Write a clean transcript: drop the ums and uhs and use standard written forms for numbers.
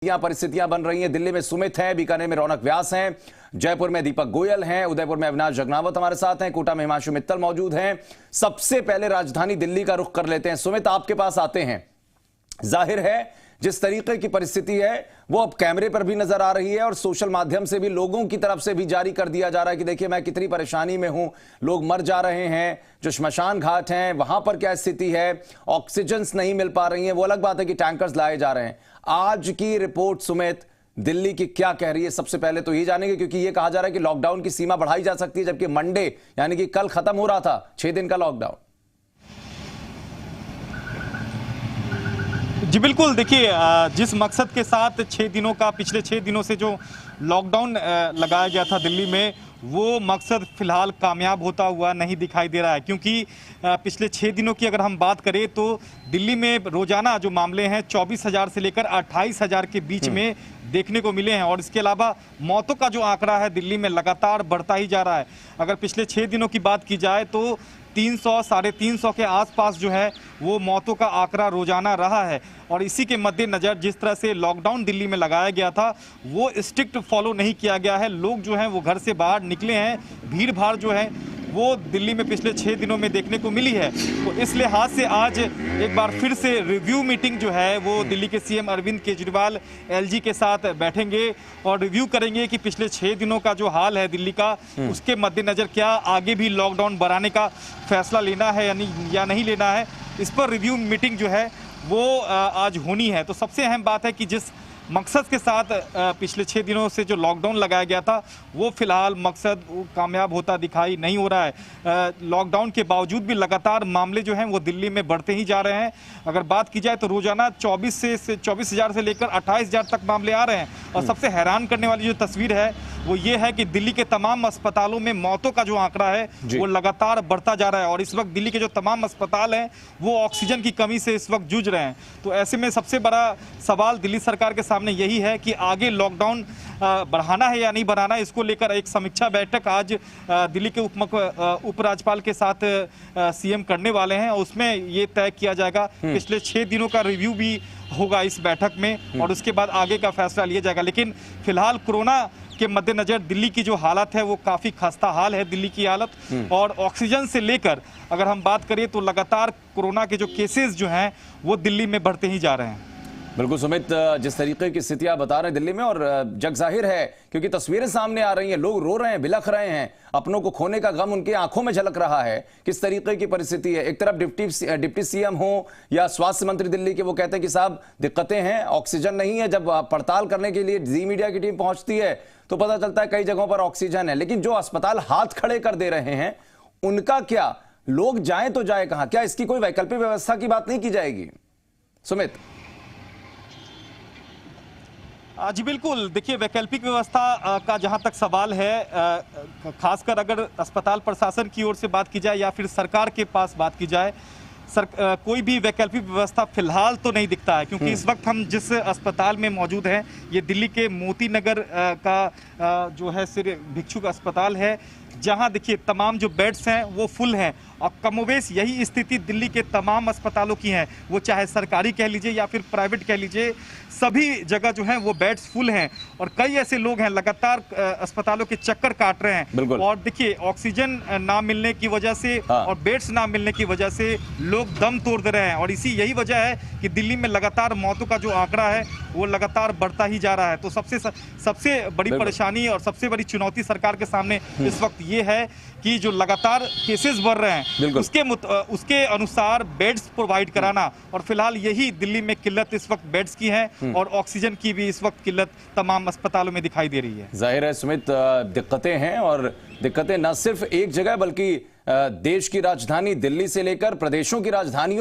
परिस्थितियां बन रही हैं। दिल्ली में सुमित हैं, बीकानेर में रौनक व्यास हैं, जयपुर में दीपक गोयल हैं, उदयपुर में अविनाश जगनावत हमारे साथ हैं, कोटा में हिमांशु मित्तल मौजूद हैं। सबसे पहले राजधानी दिल्ली का रुख कर लेते हैं। सुमित, आपके पास आते हैं। जाहिर है जिस तरीके की परिस्थिति है वो अब कैमरे पर भी नजर आ रही है और सोशल माध्यम से भी लोगों की तरफ से भी जारी कर दिया जा रहा है कि देखिए मैं कितनी परेशानी में हूं, लोग मर जा रहे हैं। जो श्मशान घाट हैं वहां पर क्या स्थिति है, ऑक्सीजन नहीं मिल पा रही है। वो अलग बात है कि टैंकर्स लाए जा रहे हैं। आज की रिपोर्ट सुमित दिल्ली की क्या कह रही है, सबसे पहले तो ये जानेंगे, क्योंकि ये कहा जा रहा है कि लॉकडाउन की सीमा बढ़ाई जा सकती है, जबकि मंडे यानी कि कल खत्म हो रहा था 6 दिन का लॉकडाउन। जी बिल्कुल, देखिए जिस मकसद के साथ 6 दिनों का पिछले 6 दिनों से जो लॉकडाउन लगाया गया था दिल्ली में, वो मकसद फिलहाल कामयाब होता हुआ नहीं दिखाई दे रहा है। क्योंकि पिछले 6 दिनों की अगर हम बात करें तो दिल्ली में रोजाना जो मामले हैं 24,000 से लेकर 28,000 के बीच में देखने को मिले हैं। और इसके अलावा मौतों का जो आंकड़ा है दिल्ली में लगातार बढ़ता ही जा रहा है। अगर पिछले 6 दिनों की बात की जाए तो 300 साढ़े 300 के आसपास जो है वो मौतों का आंकड़ा रोजाना रहा है। और इसी के मद्देनज़र जिस तरह से लॉकडाउन दिल्ली में लगाया गया था वो स्ट्रिक्ट फॉलो नहीं किया गया है। लोग जो हैं वो घर से बाहर निकले हैं, भीड़ भाड़ जो है वो दिल्ली में पिछले 6 दिनों में देखने को मिली है। तो इस लिहाज से आज एक बार फिर से रिव्यू मीटिंग जो है वो दिल्ली के सीएम अरविंद केजरीवाल एलजी के साथ बैठेंगे और रिव्यू करेंगे कि पिछले 6 दिनों का जो हाल है दिल्ली का, उसके मद्देनज़र क्या आगे भी लॉकडाउन बढ़ाने का फैसला लेना है या नहीं लेना है। इस पर रिव्यू मीटिंग जो है वो आज होनी है। तो सबसे अहम बात है कि जिस मकसद के साथ पिछले 6 दिनों से जो लॉकडाउन लगाया गया था वो फिलहाल मकसद कामयाब होता दिखाई नहीं हो रहा है। लॉकडाउन के बावजूद भी लगातार मामले जो हैं वो दिल्ली में बढ़ते ही जा रहे हैं। अगर बात की जाए तो रोजाना 24,000 से लेकर 28,000 तक मामले आ रहे हैं। और सबसे हैरान करने वाली जो तस्वीर है वो ये है कि दिल्ली के तमाम अस्पतालों में मौतों का जो आंकड़ा है वो लगातार बढ़ता जा रहा है। और इस वक्त दिल्ली के जो तमाम अस्पताल हैं वो ऑक्सीजन की कमी से इस वक्त जूझ रहे हैं। तो ऐसे में सबसे बड़ा सवाल दिल्ली सरकार के सामने यही है कि आगे लॉकडाउन बढ़ाना है या नहीं बढ़ाना है। इसको लेकर एक समीक्षा बैठक आज दिल्ली के उपराज्यपाल के साथ सीएम करने वाले हैं। उसमें ये तय किया जाएगा, पिछले 6 दिनों का रिव्यू भी होगा इस बैठक में और उसके बाद आगे का फैसला लिया जाएगा। लेकिन फिलहाल कोरोना के मद्देनजर दिल्ली की जो हालत है वो काफ़ी खस्ता हाल है दिल्ली की हालत। और ऑक्सीजन से लेकर अगर हम बात करें तो लगातार कोरोना के जो केसेस जो हैं वो दिल्ली में बढ़ते ही जा रहे हैं। बिल्कुल सुमित, जिस तरीके की स्थितियां बता रहे हैं दिल्ली में, और जग जाहिर है क्योंकि तस्वीरें सामने आ रही हैं, लोग रो रहे हैं, बिलख रहे हैं, अपनों को खोने का गम उनकी आंखों में झलक रहा है। किस तरीके की परिस्थिति है। एक तरफ डिप्टी सीएम हो या स्वास्थ्य मंत्री दिल्ली के, वो कहते हैं कि साहब दिक्कतें हैं, ऑक्सीजन नहीं है। जब पड़ताल करने के लिए जी मीडिया की टीम पहुंचती है तो पता चलता है कई जगहों पर ऑक्सीजन है, लेकिन जो अस्पताल हाथ खड़े कर दे रहे हैं उनका क्या, लोग जाएं तो जाए कहां? क्या इसकी कोई वैकल्पिक व्यवस्था की बात नहीं की जाएगी सुमित? जी बिल्कुल, देखिए वैकल्पिक व्यवस्था का जहां तक सवाल है, खासकर अगर अस्पताल प्रशासन की ओर से बात की जाए या फिर सरकार के पास बात की जाए, कोई भी वैकल्पिक व्यवस्था फिलहाल तो नहीं दिखता है। क्योंकि इस वक्त हम जिस अस्पताल में मौजूद हैं ये दिल्ली के मोती नगर का जो है सिर्फ भिक्षुक अस्पताल है, जहां देखिए तमाम जो बेड्स हैं वो फुल हैं। और कमोवेश यही स्थिति दिल्ली के तमाम अस्पतालों की है, वो चाहे सरकारी कह लीजिए या फिर प्राइवेट कह लीजिए, सभी जगह जो हैं वो बेड्स फुल हैं। और कई ऐसे लोग हैं लगातार अस्पतालों के चक्कर काट रहे हैं। और देखिए ऑक्सीजन ना मिलने की वजह से और बेड्स ना मिलने की वजह से लोग दम तोड़ दे रहे हैं। और इसी यही वजह है कि दिल्ली में लगातार मौतों का जो आंकड़ा है वो लगातार बढ़ता ही जा रहा है। तो सबसे बड़ी परेशानी और सबसे बड़ी चुनौती सरकार के सामने इस वक्त ये है कि जो लगातार केसेस बढ़ रहे हैं उसके अनुसार बेड्स प्रोवाइड कराना। और फिलहाल यही दिल्ली में किल्लत इस वक्त बेड्स की है और ऑक्सीजन की भी इस वक्त किल्लत तमाम अस्पतालों में दिखाई दे रही है। जाहिर है सुमित, दिक्कतें हैं, और दिक्कतें न सिर्फ एक जगह बल्कि देश की राजधानी दिल्ली से लेकर प्रदेशों की राजधानियों